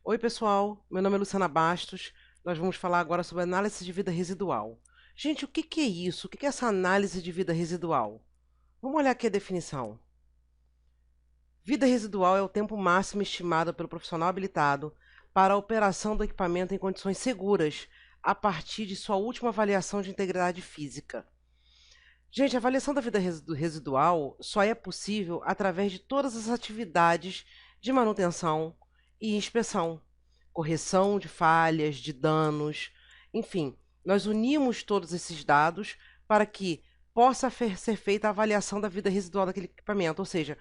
Oi, pessoal. Meu nome é Luciana Bastos. Nós vamos falar agora sobre análise de vida residual. Gente, o que que é isso? O que que é essa análise de vida residual? Vamos olhar aqui a definição. Vida residual é o tempo máximo estimado pelo profissional habilitado para a operação do equipamento em condições seguras, a partir de sua última avaliação de integridade física. Gente, a avaliação da vida residual só é possível através de todas as atividades de manutenção e inspeção, correção de falhas, de danos, enfim, nós unimos todos esses dados para que possa ser feita a avaliação da vida residual daquele equipamento, ou seja,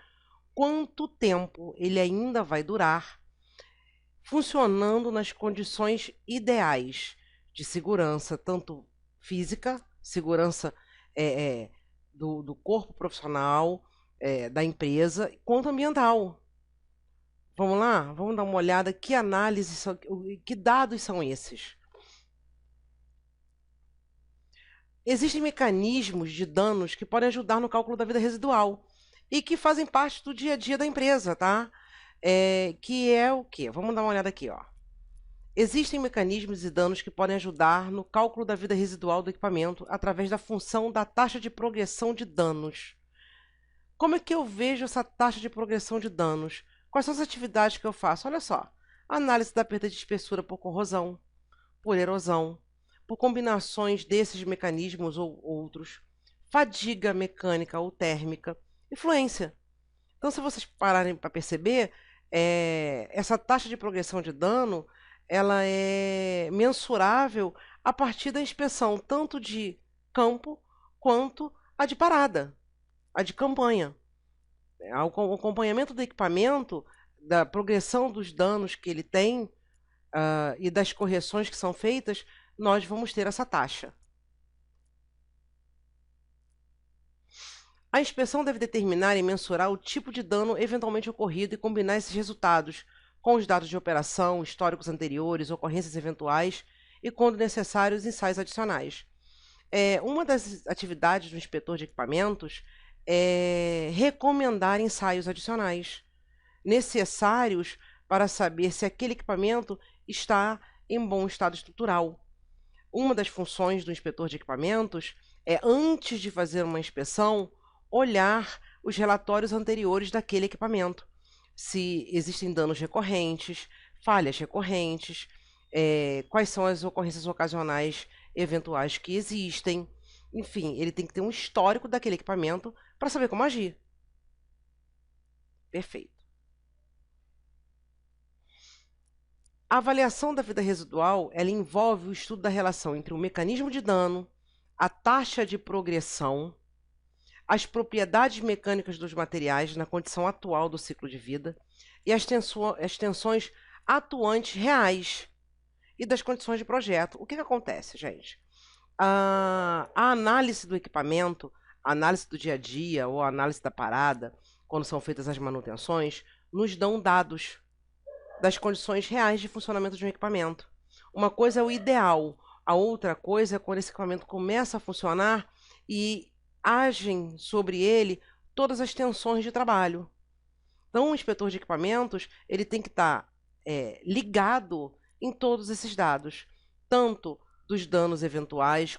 quanto tempo ele ainda vai durar funcionando nas condições ideais de segurança, tanto física, segurança do corpo profissional, da empresa, quanto ambiental. Vamos lá? Vamos dar uma olhada que análise, que dados são esses? Existem mecanismos de danos que podem ajudar no cálculo da vida residual e que fazem parte do dia a dia da empresa, tá? Que é o quê? Vamos dar uma olhada aqui, ó. Existem mecanismos e danos que podem ajudar no cálculo da vida residual do equipamento através da função da taxa de progressão de danos. Como é que eu vejo essa taxa de progressão de danos? Quais são as atividades que eu faço? Olha só, análise da perda de espessura por corrosão, por erosão, por combinações desses mecanismos ou outros, fadiga mecânica ou térmica, influência. Então, se vocês pararem para perceber, essa taxa de progressão de dano ela é mensurável a partir da inspeção tanto de campo quanto a de parada, a de campanha. O acompanhamento do equipamento, da progressão dos danos que ele tem e das correções que são feitas, nós vamos ter essa taxa. A inspeção deve determinar e mensurar o tipo de dano eventualmente ocorrido e combinar esses resultados com os dados de operação, históricos anteriores, ocorrências eventuais e, quando necessário, os ensaios adicionais. Uma das atividades do inspetor de equipamentos é recomendar ensaios adicionais, necessários para saber se aquele equipamento está em bom estado estrutural. Uma das funções do inspetor de equipamentos é, antes de fazer uma inspeção, olhar os relatórios anteriores daquele equipamento. Se existem danos recorrentes, falhas recorrentes, quais são as ocorrências ocasionais eventuais que existem. Enfim, ele tem que ter um histórico daquele equipamento para saber como agir. Perfeito. A avaliação da vida residual, ela envolve o estudo da relação entre o mecanismo de dano, a taxa de progressão, as propriedades mecânicas dos materiais na condição atual do ciclo de vida e as tensões atuantes reais e das condições de projeto. O que acontece, gente? A análise do equipamento, a análise do dia a dia ou a análise da parada, quando são feitas as manutenções, nos dão dados das condições reais de funcionamento de um equipamento. Uma coisa é o ideal, a outra coisa é quando esse equipamento começa a funcionar e agem sobre ele todas as tensões de trabalho. Então, o inspetor de equipamentos ele tem que estar ligado em todos esses dados, tanto dos danos eventuais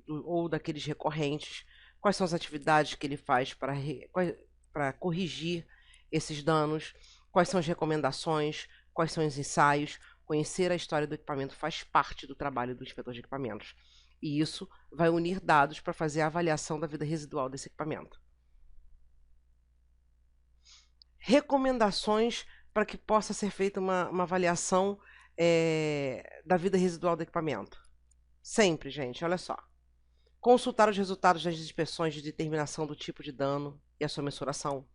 ou daqueles recorrentes, quais são as atividades que ele faz para corrigir esses danos, quais são as recomendações, quais são os ensaios. Conhecer a história do equipamento faz parte do trabalho do inspetor de equipamentos. E isso vai unir dados para fazer a avaliação da vida residual desse equipamento. Recomendações para que possa ser feita uma avaliação da vida residual do equipamento. Sempre, gente, olha só. Consultar os resultados das inspeções de determinação do tipo de dano e a sua mensuração.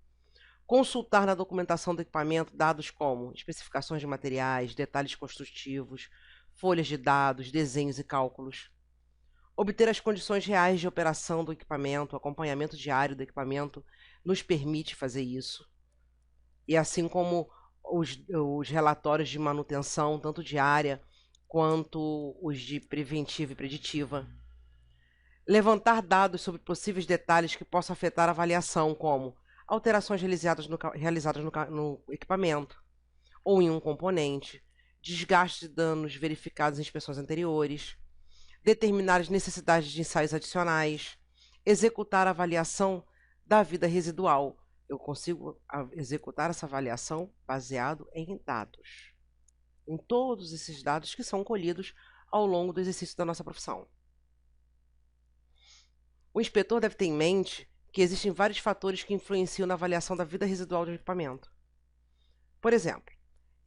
Consultar na documentação do equipamento dados como especificações de materiais, detalhes construtivos, folhas de dados, desenhos e cálculos. Obter as condições reais de operação do equipamento, o acompanhamento diário do equipamento nos permite fazer isso. E assim como os relatórios de manutenção, tanto diária quanto os de preventiva e preditiva. Levantar dados sobre possíveis detalhes que possam afetar a avaliação, como alterações realizadas no equipamento ou em um componente, desgaste de danos verificados em inspeções anteriores, determinar as necessidades de ensaios adicionais, executar a avaliação da vida residual. Eu consigo executar essa avaliação baseado em dados, em todos esses dados que são colhidos ao longo do exercício da nossa profissão. O inspetor deve ter em mente que existem vários fatores que influenciam na avaliação da vida residual de um equipamento. Por exemplo,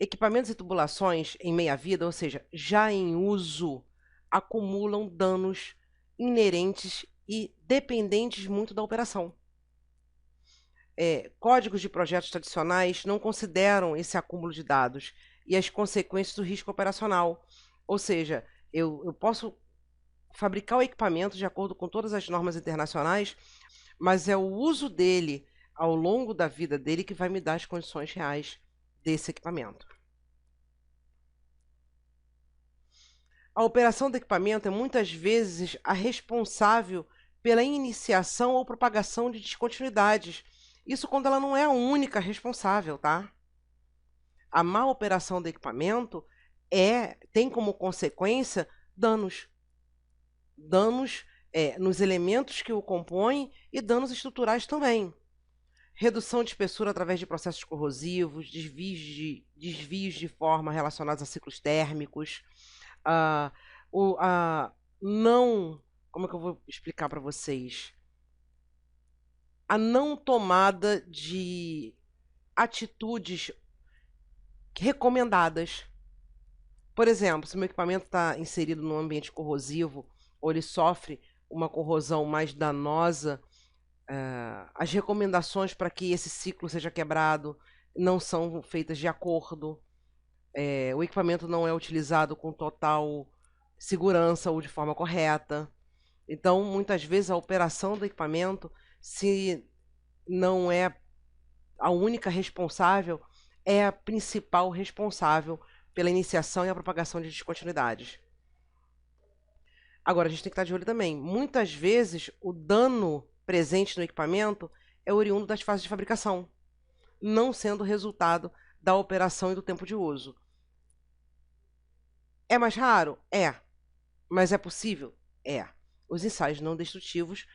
equipamentos e tubulações em meia-vida, ou seja, já em uso, acumulam danos inerentes e dependentes muito da operação. Códigos de projetos tradicionais não consideram esse acúmulo de dados e as consequências do risco operacional. Ou seja, eu posso fabricar o equipamento de acordo com todas as normas internacionais, mas é o uso dele ao longo da vida dele que vai me dar as condições reais desse equipamento. A operação do equipamento é muitas vezes a responsável pela iniciação ou propagação de descontinuidades. Isso quando ela não é a única responsável, tá? A má operação do equipamento tem como consequência danos. Danos nos elementos que o compõem e danos estruturais também. Redução de espessura através de processos corrosivos, desvios de forma relacionados a ciclos térmicos, como é que eu vou explicar para vocês? A não tomada de atitudes recomendadas. Por exemplo, se o meu equipamento está inserido num ambiente corrosivo ou ele sofre uma corrosão mais danosa, as recomendações para que esse ciclo seja quebrado não são feitas de acordo. O equipamento não é utilizado com total segurança ou de forma correta. Então, muitas vezes, a operação do equipamento, se não é a única responsável, é a principal responsável pela iniciação e a propagação de descontinuidades. Agora, a gente tem que estar de olho também. Muitas vezes, o dano presente no equipamento é oriundo das fases de fabricação, não sendo resultado da operação e do tempo de uso. É mais raro? É. Mas é possível? É. Os ensaios não destrutivos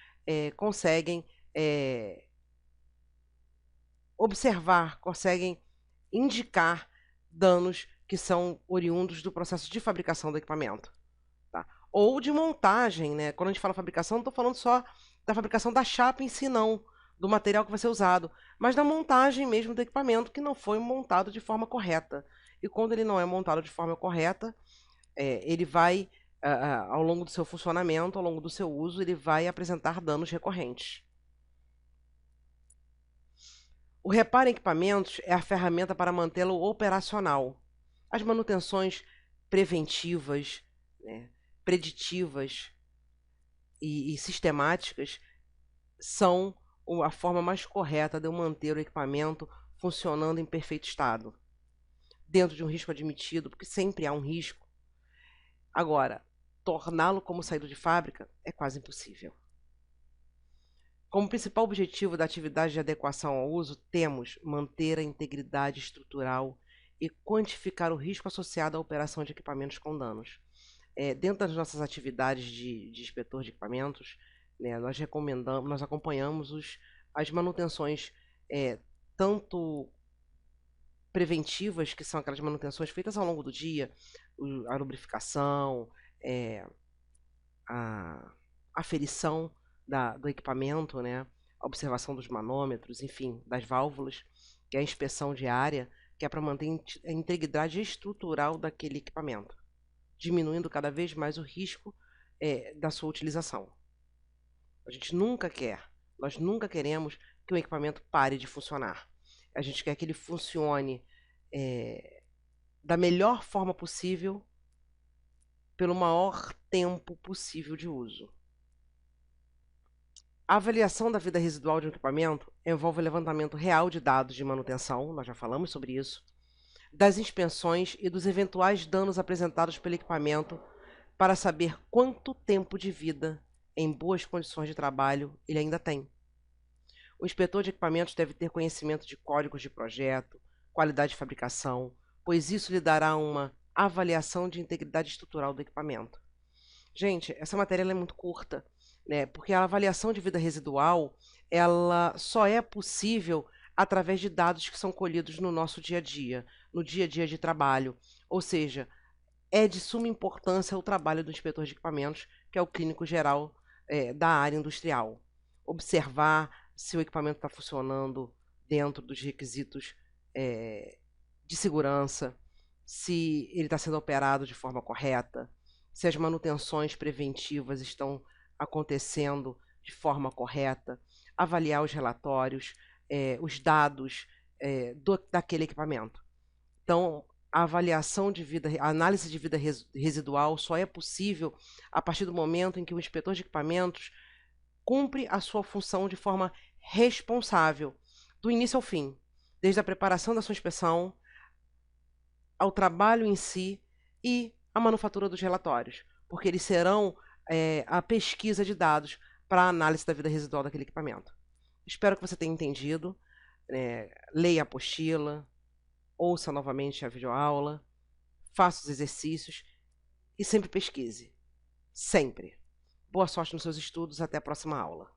conseguem observar, conseguem indicar danos que são oriundos do processo de fabricação do equipamento. Tá? Ou de montagem, né? Quando a gente fala fabricação, não estou falando só da fabricação da chapa em si, não, do material que vai ser usado, mas da montagem mesmo do equipamento que não foi montado de forma correta. E quando ele não é montado de forma correta, ele vai, ao longo do seu funcionamento, ao longo do seu uso, ele vai apresentar danos recorrentes. O reparo em equipamentos é a ferramenta para mantê-lo operacional. As manutenções preventivas, né, preditivas e sistemáticas são a forma mais correta de eu manter o equipamento funcionando em perfeito estado, dentro de um risco admitido, porque sempre há um risco. Agora, torná-lo como saído de fábrica é quase impossível. Como principal objetivo da atividade de adequação ao uso, temos manter a integridade estrutural e quantificar o risco associado à operação de equipamentos com danos. Dentro das nossas atividades de inspetor de equipamentos, né, nós acompanhamos as manutenções, tanto preventivas, que são aquelas manutenções feitas ao longo do dia, a lubrificação, a aferição do equipamento, né, a observação dos manômetros, enfim, das válvulas, que é a inspeção diária, que é para manter a integridade estrutural daquele equipamento, diminuindo cada vez mais o risco da sua utilização. Nós nunca queremos que o equipamento pare de funcionar. A gente quer que ele funcione da melhor forma possível, pelo maior tempo possível de uso. A avaliação da vida residual de um equipamento envolve o levantamento real de dados de manutenção, nós já falamos sobre isso, das inspeções e dos eventuais danos apresentados pelo equipamento para saber quanto tempo de vida em boas condições de trabalho ele ainda tem. O inspetor de equipamentos deve ter conhecimento de códigos de projeto, qualidade de fabricação, pois isso lhe dará uma avaliação de integridade estrutural do equipamento. Gente, essa matéria ela é muito curta, né? Porque a avaliação de vida residual, ela só é possível através de dados que são colhidos no nosso dia a dia, no dia a dia de trabalho. Ou seja, é de suma importância o trabalho do inspetor de equipamentos, que é o clínico geral da área industrial. Observar se o equipamento está funcionando dentro dos requisitos de segurança, se ele está sendo operado de forma correta, se as manutenções preventivas estão acontecendo de forma correta, avaliar os relatórios, os dados daquele equipamento. Então, a avaliação de vida, a análise de vida residual só é possível a partir do momento em que o inspetor de equipamentos cumpre a sua função de forma responsável, do início ao fim, desde a preparação da sua inspeção, ao trabalho em si e a manufatura dos relatórios, porque eles serão a pesquisa de dados para a análise da vida residual daquele equipamento. Espero que você tenha entendido. Leia a apostila, ouça novamente a videoaula, faça os exercícios e sempre pesquise. Sempre. Boa sorte nos seus estudos. Até a próxima aula.